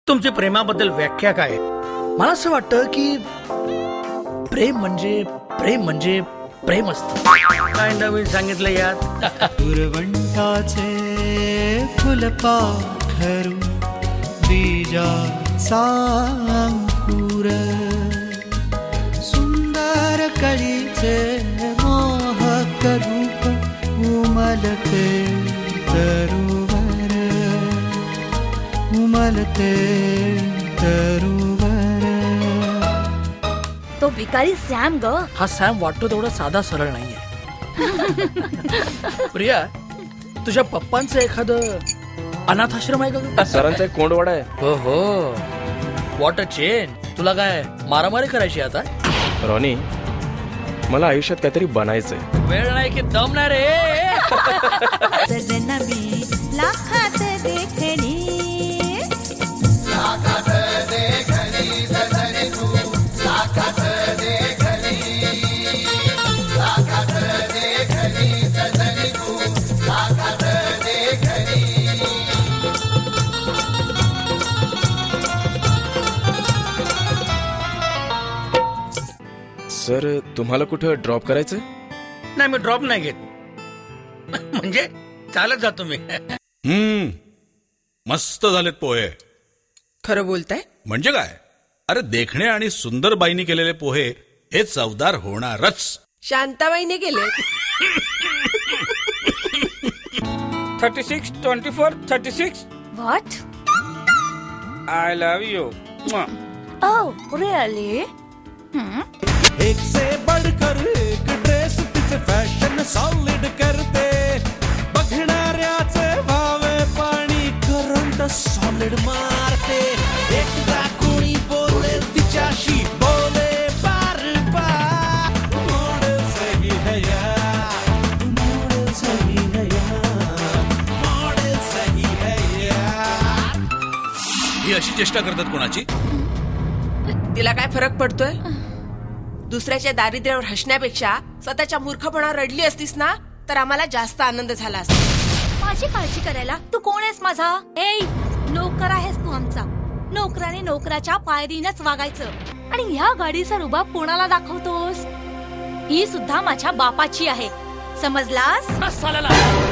तुमची प्रेमाबद्दल व्याख्या काय आहे? मला असं वाटतं की प्रेम म्हणजे प्रेम असतं. काय नवीन सांगितलं यात? पुरवंटाचे फुलपाखरू बीजाचा अंकुर सुंदर कळीचे मोहक रूप उमलते तरुवर उमलते तरुवर. तो भिकारी सॅम ग. हा सॅम वाटतो तेवढा साधा सरळ नाहीये. प्रिया, तुझ्या पप्पांचं एखादं अनाथाश्रम आहे का? सरांचा एक कोंडवाडा आहे. हो हो, वॉट अ चेन. तुला काय मारामारी करायची आता? रॉनी, मला आयुष्यात काहीतरी बनायचंय. वेळ नाही की दम नाही रे. लाखात देखणी सर, तुम्हाला कुठं ड्रॉप करायचंय? नाही, मी ड्रॉप नाही घेत. म्हणजे चालत जातो मी. मस्त झालेत पोहे. खरं बोलताय? म्हणजे काय, अरे देखणे आणि सुंदर बाईनी केलेले पोहे हे चवदार होणारच. शांताबाईने गेले. 36, 24, 36. What? I love you. Oh really? एक से बढ़कर एक ड्रेस तिचे फॅशन सॉलिड करते. बघणाऱ्याचे भावे पाणी करंट सॉलिड मारते. एकदा कोणी बोले तिच्याशी बोले बार बार. मॉडेल सही है यार, मॉडेल सही है यार, मॉडेल सही है यार. ही अशी चेष्टा करतात कोणाची? तिला काय फरक पडतोय? दुसऱ्याच्या दारिद्र्यावर हसण्यापेक्षा स्वतःच्या मूर्खपणावर रडली असतीस ना, तर आम्हाला जास्त आनंद झाला असता. माझी काळजी करायला तू कोण आहेस माझा? ए, नोकर आहेस तू आमचा. नोकराने नोकराच्या पायरीनच वागायचं. आणि ह्या गाडीचा रुबाब कोणाला दाखवतोस? ही सुद्धा माझ्या बापाची आहे, समजलास? बस झालं.